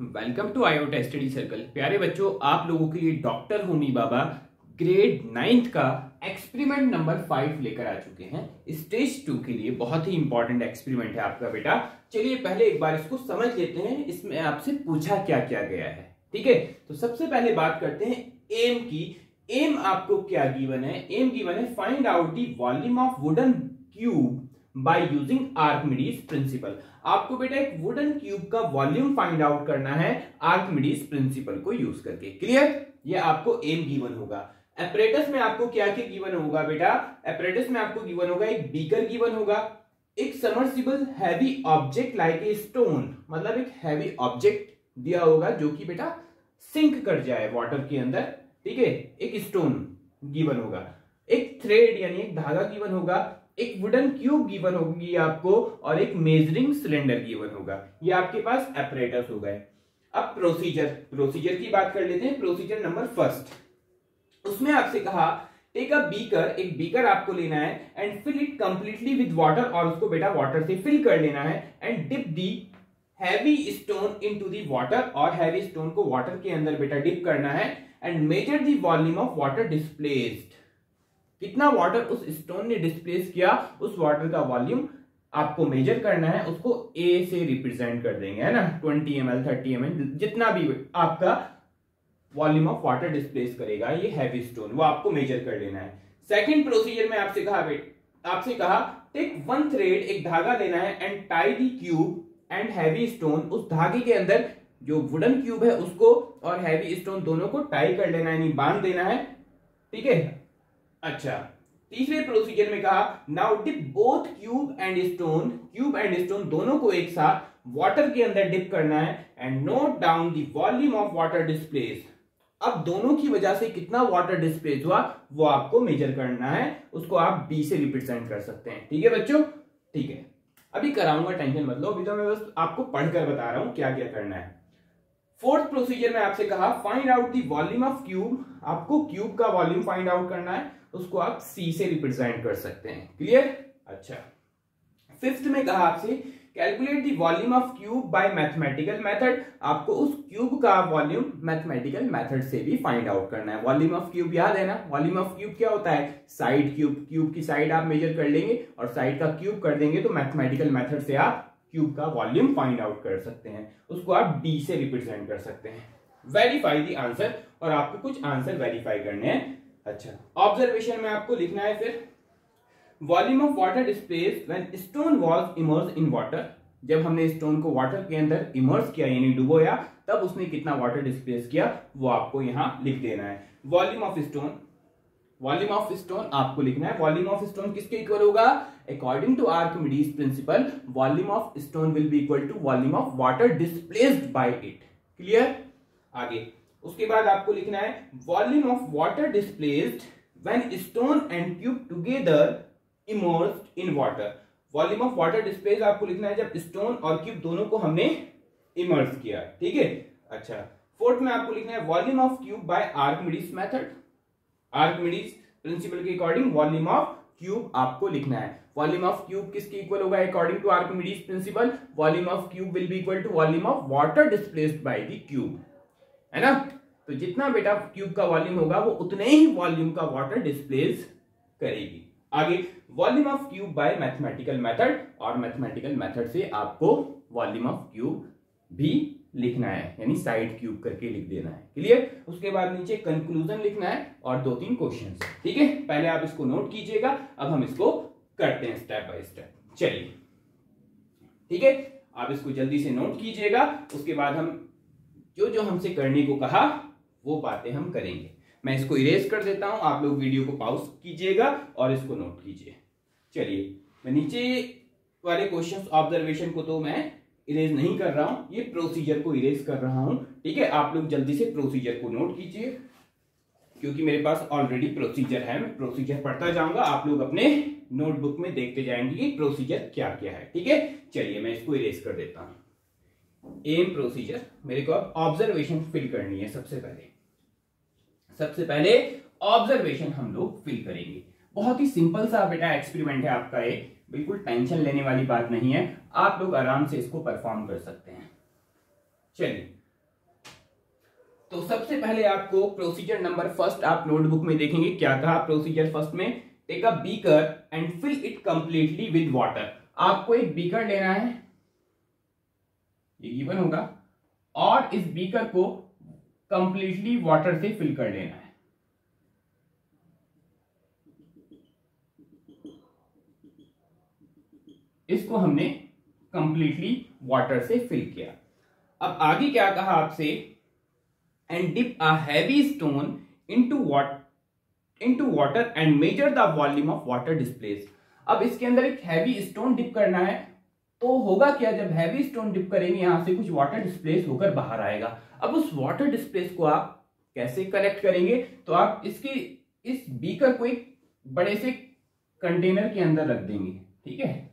Welcome to IOT study circle. प्यारे बच्चों, आप लोगों के लिए डॉक्टर होमी बाबा ग्रेड 9th का एक्सपेरिमेंट नंबर 5 लेकर आ चुके हैं। स्टेज 2 के लिए बहुत ही इंपॉर्टेंट एक्सपेरिमेंट है आपका बेटा। चलिए पहले एक बार इसको समझ लेते हैं, इसमें आपसे पूछा क्या क्या गया है। ठीक है, तो सबसे पहले बात करते हैं एम की। एम आपको क्या गिवन है? एम गिवन है find out the volume of wooden cube by using Archimedes principle. आपको बेटा एक वुडन क्यूब का वॉल्यूम फाइंड आउट करना है आर्किमिडीज प्रिंसिपल को यूज करके। क्लियर? ये आपको एम गिवन होगा। एपरेटस में आपको क्या क्या गिवन होगा बेटा? एपरेटस में आपको गिवन होगा एक बीकर गिवन होगा, एक submersible heavy object like a stone, मतलब एक हैवी ऑब्जेक्ट दिया होगा जो कि बेटा सिंक कर जाए वाटर के अंदर। ठीक है, एक स्टोन गिवन होगा, एक थ्रेड यानी एक धागा गिवन होगा, एक वुडन क्यूब गिवन होगी आपको, और एक मेजरिंग सिलेंडर गिवन होगा। ये आपके पास एपरेटस हो गए। अब प्रोसीजर की बात कर लेते हैं। प्रोसीजर नंबर फर्स्ट, उसमें आपसे कहा टेक अ बीकर, एक बीकर आपको लेना है and fill it completely with water, और उसको बेटा वाटर से फिल कर लेना है and dip the heavy stone into the water, और हैवी स्टोन को वाटर के अंदर बेटा डिप करना है and measure the volume of water displaced. कितना वाटर उस स्टोन ने डिस्प्लेस किया, उस वाटर का वॉल्यूम आपको मेजर करना है। उसको ए से रिप्रेजेंट कर देंगे, है ना, 20 ml 30 ml जितना भी आपका वॉल्यूम ऑफ वाटर डिस्प्लेस करेगा ये हैवी स्टोन, वो आपको मेजर कर लेना है। सेकंड प्रोसीजर में आपसे कहा टेक वन थ्रेड, एक धागा लेना है and tie the cube and heavy stone, उस धागे के अंदर जो वुडन क्यूब है उसको और हैवी स्टोन दोनों को टाई कर लेना है, यानी बांध देना है। ठीक है, अच्छा। तीसरे प्रोसीजर में कहा now dip both cube and stone दोनों को एक साथ वाटर के अंदर डिप करना है and note down the volume of water displace. अब दोनों की वजह से कितना वाटर डिस्प्लेस हुआ वो आपको मेजर करना है, उसको आप बी से रिप्रेजेंट कर सकते हैं। ठीक है बच्चों? ठीक है, अभी कराऊंगा, टेंशन मत लो, अभी तो मैं बस आपको पढ़कर बता रहा हूं क्या क्या करना है। फोर्थ प्रोसीजर में आपसे कहा find out the volume of cube, आपको क्यूब का वॉल्यूम फाइंड आउट करना है, उसको आप सी से रिप्रेजेंट कर सकते हैं। क्लियर? अच्छा। फिफ्थ में कहा आपसे calculate the volume of cube by mathematical method, आपको उस क्यूब का वॉल्यूम मैथमेटिकल मेथड से भी फाइंड आउट करना है। वॉल्यूम ऑफ क्यूब याद है ना? वॉल्यूम ऑफ क्यूब क्या होता है? साइड क्यूब, क्यूब की साइड आप मेजर कर लेंगे और साइड का क्यूब कर देंगे, तो मैथमेटिकल मेथड से आप क्यूब का वॉल्यूम फाइंड आउट कर सकते हैं, उसको आप डी से रिप्रेजेंट कर सकते हैं। वेरीफाई द आंसर, और आपको कुछ आंसर वेरीफाई करने हैं। अच्छा, ऑब्जर्वेशन में आपको लिखना है फिर volume of water displace when stone was immersed in water, जब हमने स्टोन को वाटर के अंदर इमर्स किया यानी डुबोया, तब उसने कितना वाटर डिस्प्लेस किया वो आपको यहां लिख देना है। वॉल्यूम ऑफ स्टोन आपको लिखना है। वॉल्यूम ऑफ स्टोन किसके इक्वल होगा? According to Archimedes principle volume of stone will be equal to volume of water displaced by it. Clear? आगे उसके बाद आपको लिखना है volume of water displaced when stone and cube together immersed in water. Volume of water displace आपको लिखना है जब स्टोन और क्यूब दोनों को हमने इमर्स किया। ठीक है, अच्छा। फोर्थ में आपको लिखना है volume of cube by Archimedes method, Archimedes principle के अकॉर्डिंग वॉल्यूम ऑफ क्यूब आपको लिखना है। वॉल्यूम ऑफ क्यूब किसके इक्वल होगा according to Archimedes principle? Volume of cube will be equal to volume of water displaced by the cube, है ना? तो जितना बेटा क्यूब का वॉल्यूम होगा वो उतने ही वॉल्यूम का वाटर डिस्प्लेस करेगी। आगे volume of cube by mathematical method, और मैथमेटिकल मेथड से आपको वॉल्यूम ऑफ क्यूब भी लिखना है, यानी साइड क्यूब करके लिख देना है। क्लियर? उसके बाद नीचे कंक्लूजन लिखना है और 2-3 क्वेश्चन। ठीक है, पहले आप इसको नोट कीजिएगा, अब हम इसको करते हैं स्टेप बाय स्टेप। चलिए, ठीक है, आप इसको जल्दी से नोट कीजिएगा, उसके बाद हम जो हमसे करने को कहा वो बातें हम करेंगे। मैं इसको इरेज कर देता हूं, आप लोग वीडियो को पॉज कीजिएगा और इसको नोट कीजिए। चलिए, मैं नीचे वाले क्वेश्चंस ऑब्जर्वेशन को तो मैं इरेज नहीं कर रहा हूं, ये प्रोसीजर को इरेज कर रहा हूं। ठीक है, आप लोग जल्दी से प्रोसीजर को नोट कीजिए, क्योंकि मेरे पास ऑलरेडी प्रोसीजर है, मैं प्रोसीजर पढ़ता जाऊंगा, आप लोग अपने नोटबुक में देखते जाएंगे कि प्रोसीजर क्या क्या है। ठीक है, चलिए मैं इसको इरेज कर देता हूं। एम प्रोसीजर, मेरे को अब ऑब्जर्वेशन फिल करनी है। सबसे पहले ऑब्जर्वेशन हम लोग फिल करेंगे। बहुत ही सिंपल सा बेटा एक्सपेरिमेंट है आपका, ये बिल्कुल टेंशन लेने वाली बात नहीं है, आप लोग आराम से इसको परफॉर्म कर सकते हैं। चलिए तो सबसे पहले आपको प्रोसीजर नंबर फर्स्ट आप नोटबुक में देखेंगे क्या कहा प्रोसीजर फर्स्ट में। Take a beaker and fill it completely with water. आपको एक बीकर लेना है, ये गिवन होगा, और इस बीकर को कंप्लीटली वाटर से फिल कर लेना है। इसको हमने कंप्लीटली वाटर से फिल किया। अब आगे क्या कहा आपसे, and dip a heavy stone into water and measure the volume of water displace. अब इसके अंदर एक हैवी स्टोन डिप करना है, तो होगा क्या, जब हैवी स्टोन डिप करेंगे यहां से कुछ वाटर डिस्प्लेस होकर बाहर आएगा। अब उस वाटर डिस्प्लेस को आप कैसे कलेक्ट करेंगे, तो आप इस बीकर को एक बड़े से कंटेनर के अंदर रख देंगे। ठीक है,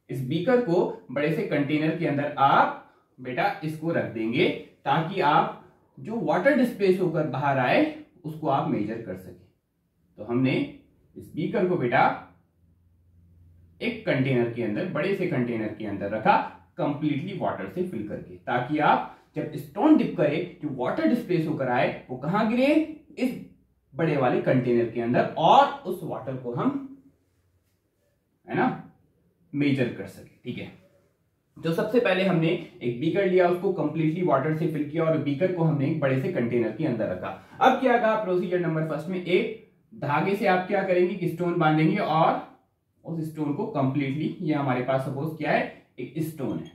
इस बीकर को बड़े से कंटेनर के अंदर आप बेटा इसको रख देंगे, ताकि आप जो वाटर डिस्प्लेस होकर बाहर आए उसको आप मेजर कर सके। तो हमने इस बीकर को बेटा एक कंटेनर के अंदर, बड़े से कंटेनर के अंदर रखा, कंप्लीटली वाटर से फिल करके, ताकि आप जब स्टोन डिप करे जो वाटर डिस्प्लेस होकर आए वो कहां गिरे, इस बड़े वाले कंटेनर के अंदर, और उस वाटर को हम, है ना, मेजर कर सके। ठीक है, तो सबसे पहले हमने एक बीकर लिया, उसको कंप्लीटली वाटर से फिल किया, और बीकर को हमने एक बड़े से कंटेनर के अंदर रखा। अब क्या कहा प्रोसीजर नंबर फर्स्ट में, एक धागे से आप क्या करेंगे कि स्टोन बांधेंगे, और उस स्टोन को कंप्लीटली, ये हमारे पास सपोज क्या है, एक स्टोन है,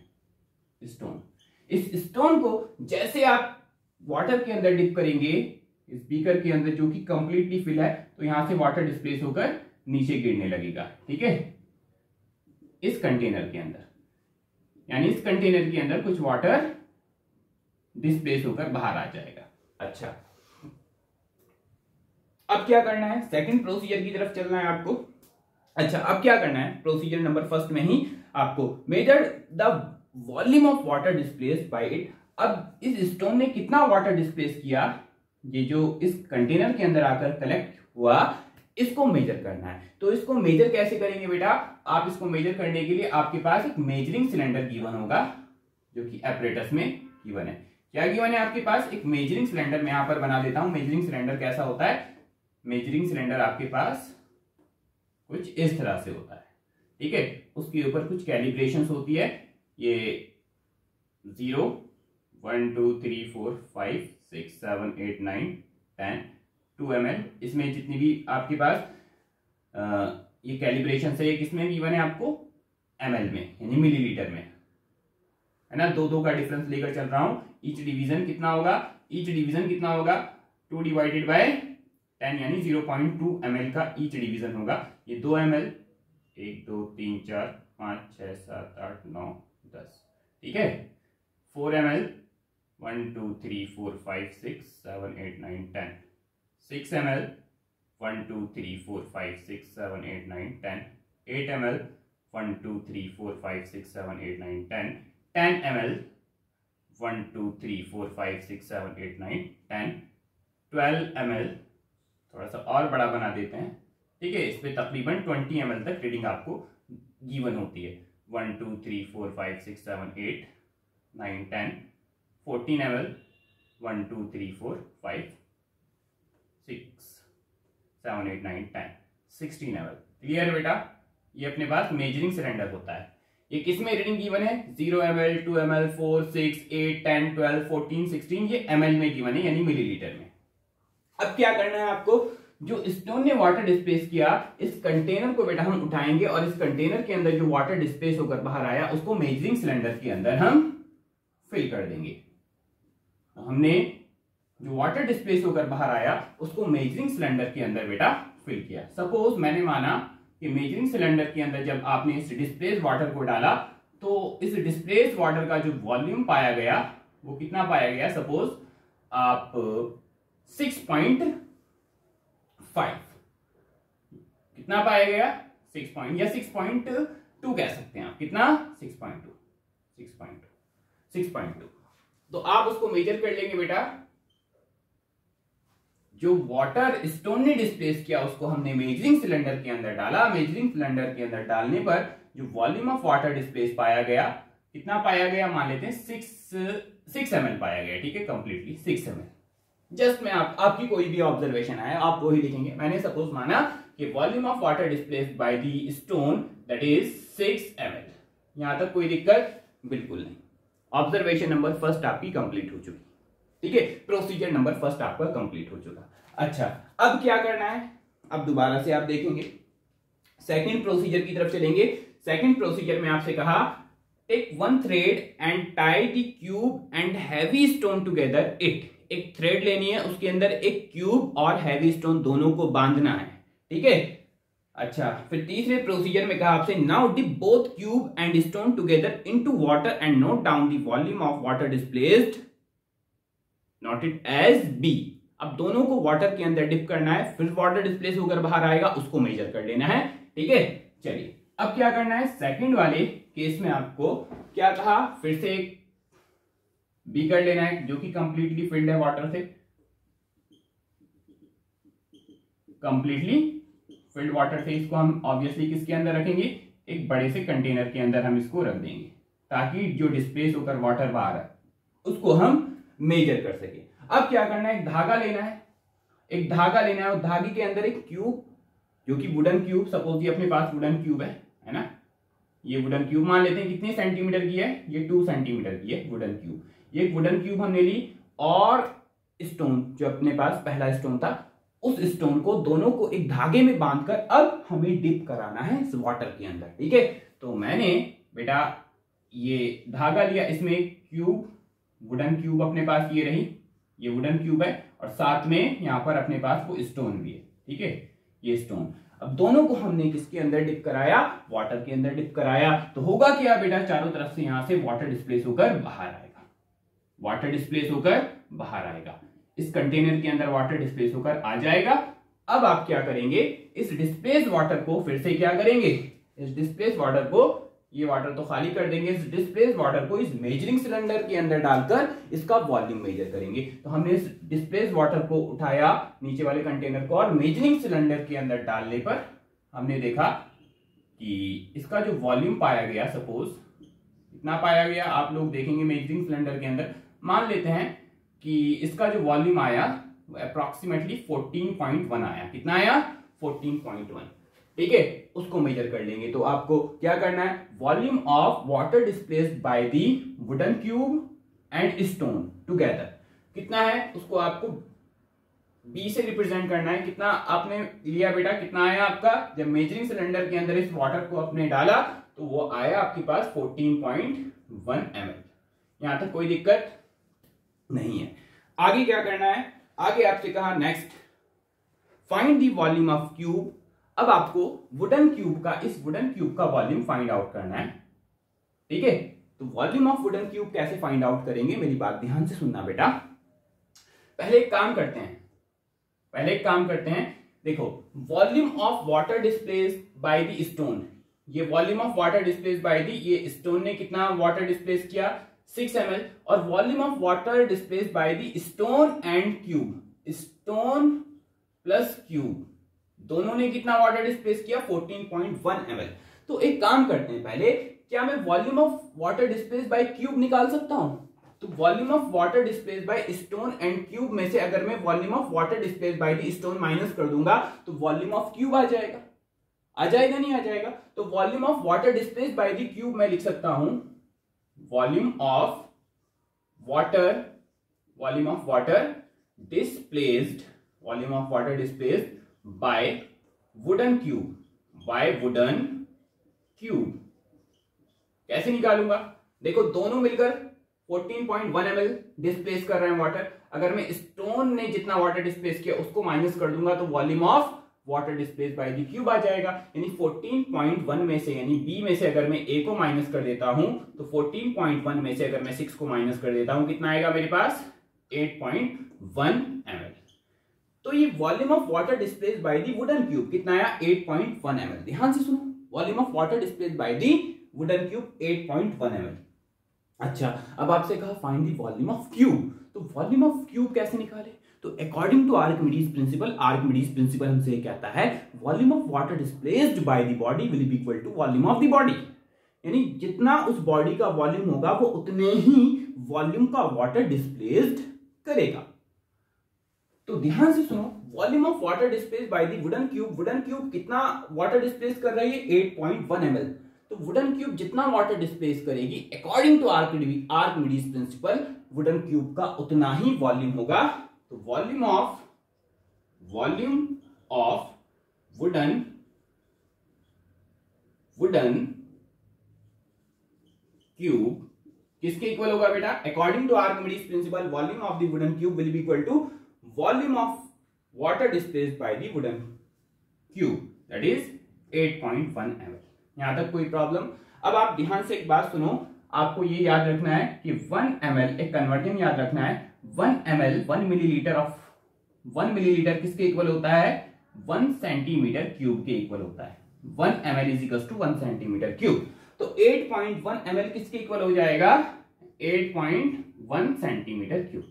स्टोन, इस स्टोन को जैसे आप वाटर के अंदर डिप करेंगे इस बीकर के अंदर जो कि कंप्लीटली फिल है, तो यहां से वाटर डिस्प्लेस होकर नीचे गिरने लगेगा। ठीक है, इस कंटेनर के अंदर, यानी इस कंटेनर के अंदर कुछ वाटर डिस्प्लेस होकर बाहर आ जाएगा। अच्छा, अब क्या करना है, सेकंड प्रोसीजर की तरफ चलना है आपको। अच्छा, अब क्या करना है, प्रोसीजर नंबर फर्स्ट में ही आपको major the volume of water displace bye it. अब इस स्टोन ने कितना वाटर डिस्प्लेस किया, ये जो इस कंटेनर के अंदर आकर कलेक्ट हुआ, इसको मेजर करना है। तो इसको मेजर कैसे करेंगे बेटा, आप इसको मेजर करने के लिए आपके पास एक मेजरिंग सिलेंडर गिवन होगा, जो कि एपरेटस में गिवन है। क्या गिवन है आपके पास, एक मेजरिंग सिलेंडर। मैं यहां पर बना देता हूं मेजरिंग सिलेंडर कैसा होता है। मेजरिंग सिलेंडर आपके पास कुछ इस तरह से होता है। ठीक है, उसके ऊपर कुछ कैलिब्रेशंस होती है, ये 0 1 2 3 4 5 6 7 8 9 10 2 ml, इसमें जितनी भी आपके पास ये कैलिब्रेशन है, ये किसमें गिवन है आपको, ml में, यानी मिलीलीटर में, है ना। दो का डिफरेंस लेकर चल रहा हूं। ईच डिवीजन कितना होगा, ईच डिवीजन कितना होगा, 2 डिवाइडेड बाय 10, यानी 0.2 ml का ईच डिवीजन होगा। ये 2 ml, 1 2 3 4 5 6 7 8 9 10। ठीक है, 4 ml, 1 2 3 4 5 6 7 8 9 10। 6 ml, 1 2 3 4 5 6 7 8 9 10। 8 ml, 1 2 3 4 5 6 7 8 9 10। 10 ml, 1 2 3 4 5 6 7 8 9 10। 12 ml, थोड़ा सा और बड़ा बना देते हैं। ठीक है, इस पे तकरीबन 20 ml तक रीडिंग आपको गिवन होती है। 1 2 3 4 5 6 7 8 9 10। 14 ml, 1 2 3 4 5 6 7 8 9 10। 16 ml। क्लियर बेटा, ये अपने पास मेजरिंग सिलेंडर होता है। ये किसमें रीडिंग गिवन है, 0 ml, 2 ml, 4 6 8 10 12 14 16, ये ml में गिवन है, यानी मिलीलीटर में। अब क्या करना है आपको, जो स्टोन ने वाटर डिस्प्लेस किया, इस कंटेनर को बेटा हम उठाएंगे, और इस कंटेनर के अंदर जो वाटर डिस्प्लेस होकर बाहर आया उसको मेजरिंग सिलेंडर के अंदर हम फिल कर देंगे। हमने जो वाटर डिस्प्लेस होकर बाहर आया उसको मेजरिंग सिलेंडर के अंदर बेटा फिल किया। सपोज मैंने माना कि मेजरिंग सिलेंडर के अंदर जब आपने इस डिस्प्लेस वाटर को डाला, तो इस डिस्प्लेस वाटर का जो वॉल्यूम पाया गया वो कितना पाया गया, सपोज आप 6.5, कितना पाया गया, 6 पॉइंट या 6.2 कह सकते हैं आप, कितना 6.2। तो आप उसको मेजर कर लेंगे बेटा। जो वाटर स्टोन ने डिस्प्लेस किया उसको हमने मेजरिंग सिलेंडर के अंदर डाला। मेजरिंग सिलेंडर के अंदर डालने पर जो वॉल्यूम ऑफ वाटर डिस्प्लेस पाया गया कितना पाया गया, मान लेते हैं 6 ml पाया गया, ठीक है, कंप्लीटली 6 ml। जस्ट मैं आपकी कोई भी ऑब्जर्वेशन आए आप वही लिखेंगे। मैंने सपोज माना कि volume of water displaced by the stone that is 6 ml। यहां तक कोई दिक्कत बिल्कुल नहीं। ऑब्जर्वेशन नंबर फर्स्ट आपकी कंप्लीट हो चुकी, ठीक है, प्रोसीजर नंबर फर्स्ट आपका कंप्लीट हो चुका। अच्छा, अब क्या करना है, अब दोबारा से आप देखेंगे सेकंड प्रोसीजर की तरफ चलेंगे। सेकंड प्रोसीजर में आपसे कहा take one thread and tie the cube and heavy stone together it. एक थ्रेड लेनी है, उसके अंदर एक क्यूब और हैवी स्टोन दोनों को बांधना है, ठीक है। अच्छा, फिर तीसरे प्रोसीजर में कहा आपसे now dip both cube and stone together into water and note down the volume of water displaced, note it as B. अब दोनों को वाटर के अंदर डिप करना है, फिर वाटर डिस्प्लेस होकर बाहर आएगा, उसको मेजर कर लेना है, ठीक है। चलिए अब क्या करना है, सेकंड वाले केस में आपको क्या कहा, फिर से एक बी कर लेना है जो कि कंप्लीटली फिल्ड है वाटर से, कंप्लीटली फिल्ड वाटर से। इसको हम ऑब्वियसली किसके अंदर रखेंगे, एक बड़े से कंटेनर के अंदर हम इसको रख देंगे ताकि जो डिस्प्लेस होकर वाटर बाहर है उसको हम मेजर कर सके। अब क्या करना है, एक धागा लेना है, एक धागा लेना है और धागे के अंदर एक क्यूब जो कि वुडन क्यूब, सपोज ये अपने पास वुडन क्यूब है ना, ये वुडन क्यूब मान लेते हैं कितने सेंटीमीटर की है, ये 2 सेंटीमीटर की है वुडन क्यूब। ये वुडन क्यूब हमने ली और स्टोन जो अपने पास पहला स्टोन था, उस स्टोन को दोनों को एक धागे में बांधकर अब हमें डिप कराना है इस वाटर के अंदर, ठीक है। तो मैंने बेटा ये धागा लिया, इसमें एक क्यूब वुडन क्यूब अपने पास ये रही, ये वुडन क्यूब है और साथ में यहां पर अपने पास वो स्टोन भी है, ठीक है, ये स्टोन। अब दोनों को हमने किसके अंदर डिप कराया, वाटर के अंदर डिप कराया। तो होगा क्या बेटा, चारों तरफ से यहां से वाटर डिस्प्लेस होकर बाहर आएगा, वाटर डिस्प्लेस होकर बाहर आएगा, इस कंटेनर के अंदर वाटर डिस्प्लेस होकर आ जाएगा। अब आप क्या करेंगे, इस डिस्प्लेस वाटर को फिर से क्या करेंगे, इस डिस्प्लेस वाटर को, ये वाटर तो खाली कर देंगे, इस डिस्प्लेस वाटर को इस मेजरिंग सिलेंडर के अंदर डालकर इसका वॉल्यूम मेजर करेंगे। तो हमने इस डिस्प्लेस वाटर को उठाया नीचे वाले कंटेनर को और मेजरिंग सिलेंडर के अंदर डालने पर हमने देखा कि इसका जो वॉल्यूम पाया गया, सपोज इतना पाया गया, आप लोग देखेंगे मेजरिंग सिलेंडर के अंदर, मान लेते हैं कि इसका जो वॉल्यूम आया वो अप्रोक्सीमेटली 14.1 आया। कितना आया, 14.1, ठीक है, उसको मेजर कर लेंगे। तो आपको क्या करना है, volume of water displaced by the wooden cube and stone together कितना है, उसको आपको बी से रिप्रेजेंट करना है। कितना आपने लिया बेटा, कितना आया आपका, जब मेजरिंग सिलेंडर के अंदर इस वाटर को आपने डाला तो वो आया आपके पास 14.1 ml। यहां तक कोई दिक्कत नहीं है। आगे क्या करना है, आगे आपसे कहा next find the volume of cube. अब आपको वुडन क्यूब का, इस वुडन क्यूब का वॉल्यूम फाइंड आउट करना है, ठीक है। तो वॉल्यूम ऑफ वुडन क्यूब कैसे फाइंड आउट करेंगे, मेरी बात ध्यान से सुनना बेटा। पहले एक काम करते हैं, देखो volume of water displace by the stone, ये volume of water displace by the, ये स्टोन ने कितना वाटर डिस्प्लेस किया 6 ml, और volume of water displace by the stone and cube, stone plus cube दोनों ने कितना वाटर डिस्प्लेस किया 14.1 ml। तो एक काम करते हैं, पहले क्या मैं volume of water displace bye cube निकाल सकता हूं। तो volume of water displace by stone and cube में से अगर मैं volume of water displace by the stone minus कर दूंगा तो वॉल्यूम ऑफ क्यूब आ जाएगा, नहीं आ जाएगा। तो volume of water displace by the cube मैं लिख सकता हूं volume of water displaced bye wooden cube. कैसे निकालूंगा, देखो दोनों मिलकर 14.1 ml डिस्प्लेस कर रहे हैं वाटर। अगर मैं स्टोन ने जितना वाटर डिस्प्लेस किया उसको माइनस कर दूंगा तो volume of water displace by the cube आ जाएगा। यानी 14.1 में से, यानी बी में से अगर मैं ए को माइनस कर देता हूं तो 14.1 में से अगर मैं 6 को माइनस कर देता हूं कितना आएगा मेरे पास 8.1 ml। तो ये volume of water displace by the wooden cube कितना आया 8.1 ml। ध्यान से सुनो, volume of water displace by the wooden cube 8.1 ml। अच्छा, अब आपसे कहा find the volume of cube. तो वॉल्यूम ऑफ क्यूब कैसे निकाले, तो अकॉर्डिंग टू आर्किमिडीज प्रिंसिपल हमसे कहता है volume of water displaced by the body will be equal to volume of the body. यानी जितना उस बॉडी का वॉल्यूम होगा वो उतने ही वॉल्यूम का वाटर डिस्प्लेस्ड करेगा। तो ध्यान से सुनो, volume of water displaced by the wooden cube कितना वाटर डिस्प्लेस कर रही है 8.1 ml। तो वुडन क्यूब जितना वाटर डिस्प्लेस करेगी according to Archimedes principle wooden cube का उतना ही वॉल्यूम होगा। तो वॉल्यूम ऑफ वुडन क्यूब किसके इक्वल होगा बेटा? According to Archimedes principle volume of the wooden cube will be equal to volume of water displaced by the wooden cube that is 8.1 ml। यहां तक कोई प्रॉब्लम? अब आप ध्यान से एक बात सुनो, आपको ये याद रखना है कि 1 ml एक कन्वर्जन याद रखना है। 1 ml 1 मिलीलीटर किसके इक्वल होता है? 1 सेंटीमीटर क्यूब के इक्वल होता है। 1 ml is equal to 1 centimetre cube. तो 8.1 ml किसके इक्वल हो जाएगा? 8.1 सेंटीमीटर क्यूब।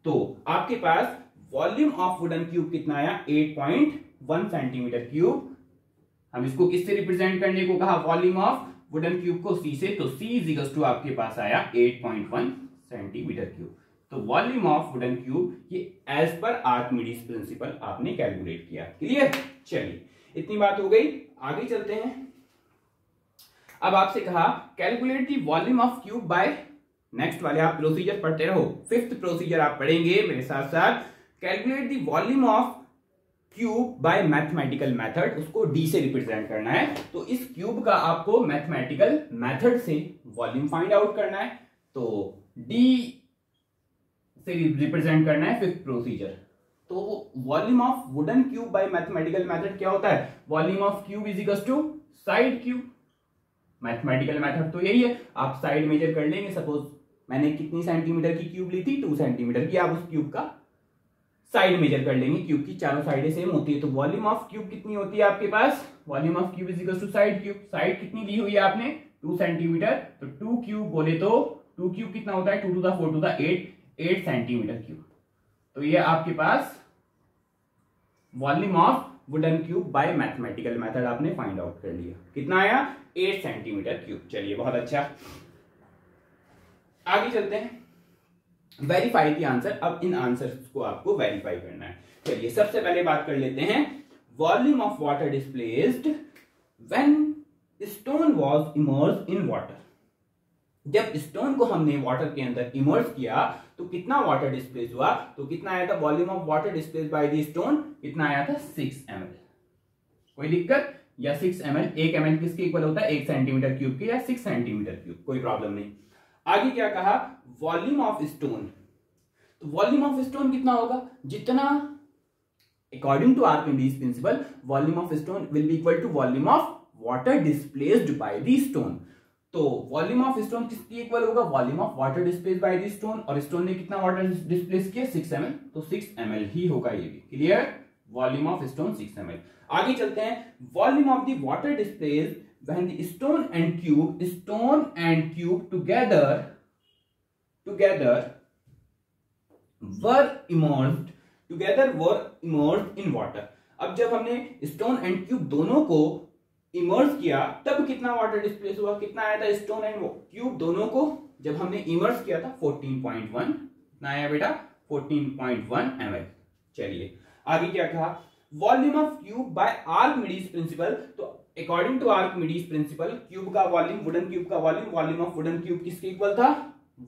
तो आपके पास वॉल्यूम ऑफ वुडन क्यूब कितना आया? 8.1 सेंटीमीटर क्यूब। हम इसको किससे रिप्रेजेंट करने को कहा? वॉल्यूम ऑफ वुडन क्यूब को C से। तो C इज इक्वल टू आपके पास आया 8.1 सेंटीमीटर क्यूब। तो वॉल्यूम ऑफ वुडन क्यूब ये एज पर आर्किमिडीज प्रिंसिपल आपने कैलकुलेट किया। क्लियर? चलिए इतनी बात हो गई, आगे चलते हैं। अब आपसे कहा calculate the volume of cube bye, next वाले आप प्रोसीजर पढ़ते रहो, 5th प्रोसीजर आप पढ़ेंगे मेरे साथ साथ। Calculate the volume of cube by mathematical method, उसको D से रिप्रेजेंट करना है। तो इस क्यूब का आपको मैथमेटिकल मेथड से वॉल्यूम फाइंड आउट करना है। तो D से रिप्रेजेंट करना है 5th प्रोसीजर। तो volume of wooden cube by mathematical method क्या होता है? Volume of cube is equal to side cube. Mathematical method तो यही है, आप साइड मेजर कर लेंगे। सपोज मैंने कितनी सेंटीमीटर की क्यूब ली थी? 2 सेंटीमीटर की। आप उस क्यूब का साइड मेजर कर लेंगे, क्यूब की चारों साइडें सेम होती है। तो वॉल्यूम ऑफ क्यूब कितनी होती है आपके पास? Volume of cube is equal to side cube. Side कितनी ली हुई है आपने? 2 सेंटीमीटर। तो 2 क्यूब बोले तो 2 क्यूब कितना होता है? 2 to the 4 to the 8 centimetre cube. तो ये आपके पास volume of wooden cube by mathematical method आपने फाइंड आउट कर लिया। कितना आया? 8 सेंटीमीटर क्यूब। चलिए बहुत अच्छा, आगे चलते हैं। Verify the answer. अब इन आंसर्स को आपको वेरीफाई करना है। चलिए सबसे पहले बात कर लेते हैं volume of water displaced when stone was immersed in water. जब स्टोन को हमने वाटर के अंदर इमर्स किया तो कितना वाटर डिस्प्लेस हुआ? तो कितना आया था? Volume of water displaced by the stone कितना आया था? 6 ml। कोई दिक्कत? या 6 ml, 1 ml किसके इक्वल होता है? 1 सेंटीमीटर क्यूब के, या 6 सेंटीमीटर क्यूब, कोई प्रॉब्लम नहीं। आगे क्या कहा? Volume of stone. तो वॉल्यूम ऑफ स्टोन कितना होगा? जितना according to Archimedes principle volume of stone will be equal to volume of water displaced by the stone. तो वॉल्यूम ऑफ स्टोन किसकी इक्वल होगा? Volume of water displaced by the stone. और stone ने कितना water displace किया? 6 ml। तो 6 ml ही होगा ये भी। Clear? Volume of stone 6 ml। आगे चलते हैं। Volume of the water displaced when the stone and cube together were immersed in water। अब जब हमने स्टोन एंड क्यूब दोनों को इमर्स किया तब कितना वाटर डिस्प्लेस हुआ? कितना आया था? स्टोन एंड क्यूब दोनों को जब हमने इमर्स किया था 14.1। कितना आया बेटा? 14.1 ml। चलिए आगे क्या कहा? Volume of cube by Archimedes principle. तो according to Archimedes principle cube का वॉल्यूम, वुडन क्यूब का वॉल्यूम ऑफ वुडन क्यूब किसके इक्वल था?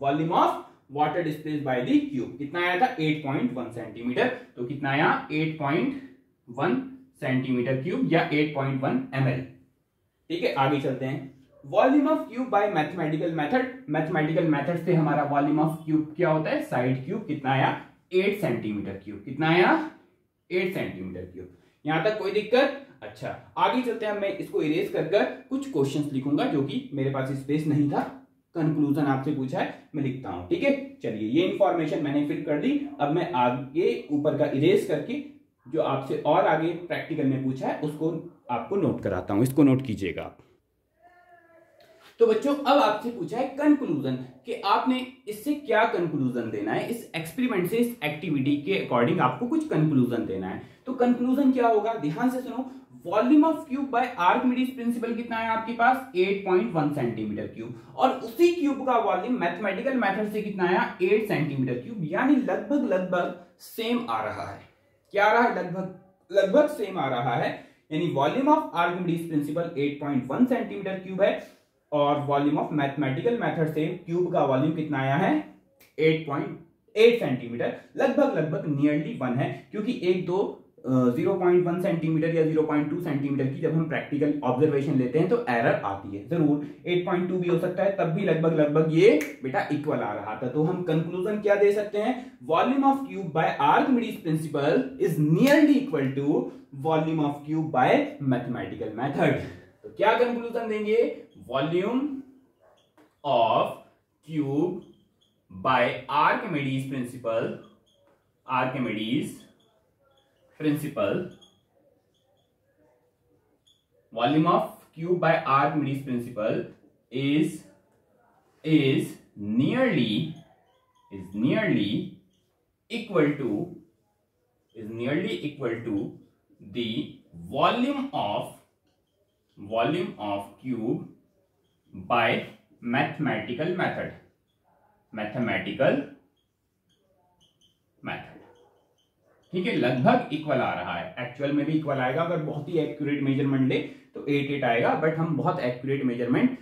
Volume of water displaced by the cube. कितना आया था? 8.1 सेंटीमीटर। तो कितना आया? 8.1 सेंटीमीटर क्यूब या 8.1 ml। ठीक है, आगे चलते हैं। Volume of cube by mathematical method. Mathematical method से हमारा वॉल्यूम ऑफ क्यूब क्या होता है? Side cube. कितना आया? 8 सेंटीमीटर क्यूब। कितना आया? 8 सेंटीमीटर क्यूब। यहां तक कोई दिक्कत? अच्छा आगे चलते हैं। मैं इसको इरेज कर कुछ क्वेश्चंस लिखूंगा जो कि मेरे पास स्पेस नहीं था। कंक्लूजन आपसे पूछा है, मैं लिखता हूं। ठीक है, चलिए ये इंफॉर्मेशन मैंने फिल कर दी। अब मैं आगे ऊपर का इरेज करके जो आपसे और आगे प्रैक्टिकल में पूछा है उसको आपको नोट कराता हूं। इसको नोट कीजिएगा आप। तो बच्चों अब आपसे पूछा है कंक्लूजन कि आपने इससे क्या कंक्लूजन देना है। इस एक्सपेरिमेंट से, इस एक्टिविटी के अकॉर्डिंग आपको कुछ कंक्लूजन देना है। तो कंक्लूजन क्या होगा? ध्यान से सुनो। Volume of cube by Archimedes principal कितना है आपके पास 8.1 सेंटीमीटर क्यूब, और उसी क्यूब का वॉल्यूम मैथमेटिकल मेथड से कितना आया 8 सेंटीमीटर क्यूब, यानी लगभग सेम आ रहा है। क्या आ रहा है? लगभग सेम आ रहा है। यानी volume of Archimedes principal 8.1 centimetre cube है और वॉल्यूम ऑफ मैथमेटिकल मेथड से क्यूब का वॉल्यूम कितना आया है 8.8 सेंटीमीटर, लगभग नियरली 1 है, क्योंकि एक दो 0.1 सेंटीमीटर या 0.2 सेंटीमीटर की जब हम प्रैक्टिकल ऑब्जर्वेशन लेते हैं तो एरर आती है, जरूर 8.2 भी हो सकता है, तब भी लगभग ये बेटा इक्वल आ रहा था। तो हम कंक्लूजन क्या दे सकते हैं? Volume of cube by Archimedes principle is nearly equal to volume of cube by mathematical method. तो क्या कंक्लूजन देंगे? Volume of cube by Archimedes principle, volume of cube by Archimedes principle is nearly equal to the volume of cube by mathematical method। ठीक है, लगभग equal आ रहा है, actual में भी इक्वल आएगा। अगर बहुत ही एक्यूरेट मेजरमेंट ले तो 8 आएगा, बट हम बहुत एक्यूरेट मेजरमेंट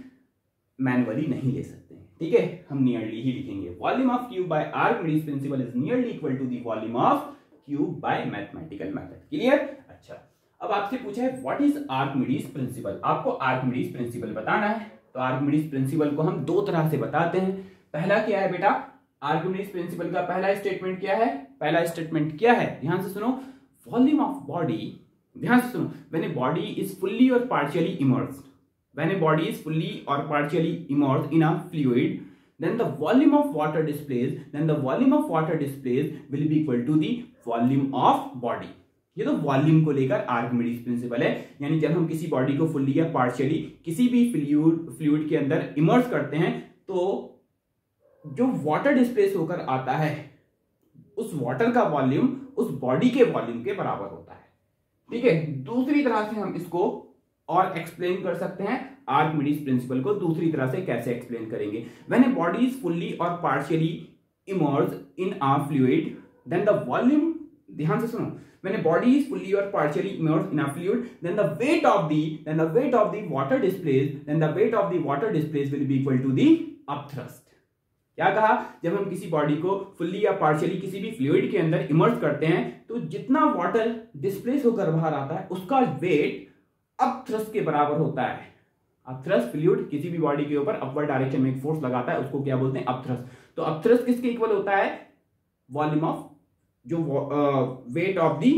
मैनुअली नहीं ले सकते हैं, ठीक है, हम नियरली ही लिखेंगे। Volume of cube by Archimedes principle is nearly equal to the volume of cube by mathematical method. Clear? अच्छा, अब आपसे पूछा है व्हाट इज आर्किमिडीज प्रिंसिपल, आपको आर्किमिडीज प्रिंसिपल बताना है। तो आर्किमिडीज प्रिंसिपल को हम दो तरह से बताते हैं। पहला क्या है बेटा? आर्किमिडीज प्रिंसिपल का पहला स्टेटमेंट क्या है? पहला स्टेटमेंट क्या है? ध्यान से सुनो। वॉल्यूम ऑफ बॉडी, ध्यान से सुनो, when a body is fully और partially immersed, when a body is fully और partially immersed in a fluid, then the volume of water displaced will be equal to the volume of body। ये तो volume को लेकर Archimedes principal है। यानी जब हम किसी बॉडी को फुल्ली या पार्शियली किसी भी फ्लूइड के अंदर इमर्स करते हैं तो जो वाटर डिस्प्लेस होकर आता है उस वाटर का वॉल्यूम उस बॉडी के वॉल्यूम के बराबर होता है। ठीक है, दूसरी तरह से हम इसको और एक्सप्लेन कर सकते हैं। आर्किमिडीज प्रिंसिपल को दूसरी तरह से कैसे एक्सप्लेन करेंगे? When a body is fully और partially immersed in a fluid then the volume, ध्यान से सुनो, when a body is fully or partially immersed in a fluid, then the weight of the water displaced will be equal to the upthrust। क्या कहा? जब हम किसी body को fully या पार्शियली किसी भी फ्लूइड के अंदर इमर्स करते हैं तो जितना वाटर डिस्प्लेस होकर बाहर आता है उसका वेट अपथ्रस्ट के बराबर होता है। अपथ्रस्ट, फ्लूइड किसी भी बॉडी के ऊपर अपवर्ड डायरेक्शन में एक फोर्स लगाता है, उसको क्या बोलते हैं? अपथ्रस्ट। तो अपथ्रस्ट किसके इक्वल होता है? वॉल्यूम ऑफ जो weight of the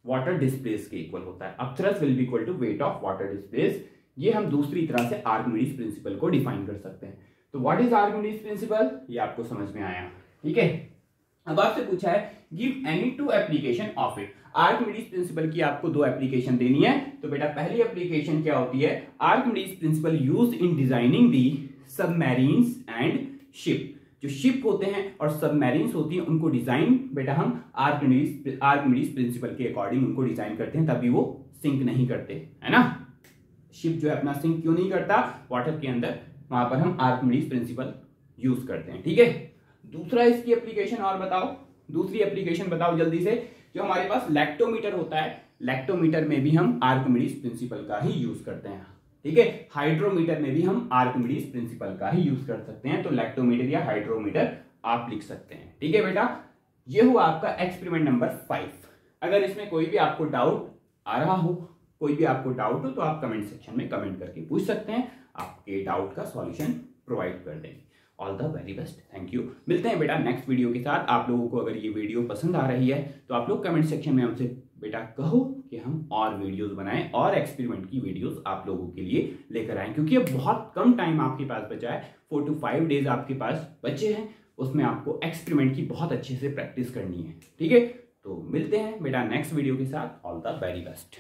water displace के इक्वल होता है। Upthrust will be equal to weight of water displace. ये हम दूसरी तरह से आर्किमिडीज प्रिंसिपल को डिफाइन कर सकते हैं। तो व्हाट इज आर्किमिडीज प्रिंसिपल, ये आपको समझ में आया। ठीक है, अब आपसे पूछा है give any two application of it. Archimedes principal की आपको दो एप्लीकेशन देनी है। तो बेटा पहली एप्लीकेशन क्या होती है? Archimedes principal used in designing the submarines and ship. जो शिप होते हैं और सबमरीन्स होती हैं उनको डिजाइन बेटा हम आर्किमिडीज प्रिंसिपल के अकॉर्डिंग उनको डिजाइन करते हैं, तभी वो सिंक नहीं करते, है ना। शिप जो है अपना सिंक क्यों नहीं करता वाटर के अंदर, वहां पर हम आर्किमिडीज प्रिंसिपल यूज करते हैं। ठीक है, दूसरा इसकी एप्लीकेशन और बताओ, दूसरी एप्लीकेशन बताओ जल्दी से। जो हमारे पास लैक्टोमीटर होता है, लैक्टोमीटर में भी हम आर्किमिडीज प्रिंसिपल का ही यूज करते हैं। ठीक है, हाइड्रोमीटर में भी हम आर्किमिडीज प्रिंसिपल का ही यूज कर सकते हैं। तो लैक्टोमीटर या हाइड्रोमीटर आप लिख सकते हैं। ठीक है बेटा, ये हुआ आपका एक्सपेरिमेंट नंबर 5। अगर इसमें कोई भी आपको डाउट आ रहा हो, कोई भी आपको डाउट हो तो आप कमेंट सेक्शन में कमेंट करके पूछ सकते हैं, आपके डाउट का सॉल्यूशन प्रोवाइड कर देंगे। All the very best, thank you. मिलते हैं बेटा नेक्स्ट वीडियो के साथ। आप लोगों को अगर ये वीडियो पसंद आ रही है तो आप लोग कमेंट सेक्शन में हमसे बेटा कहो कि हम और वीडियोस बनाएं और एक्सपेरिमेंट की वीडियोस आप लोगों के लिए लेकर आएं, क्योंकि अब बहुत कम टाइम आपके पास बचा है, 4 to 5 डेज आपके पास बचे हैं, उसमें आपको एक्सपेरिमेंट की बहुत अच्छे से प्रैक्टिस करनी है। ठीक है, तो मिलते हैं बेटा नेक्स्ट वीडियो के साथ। All the very best.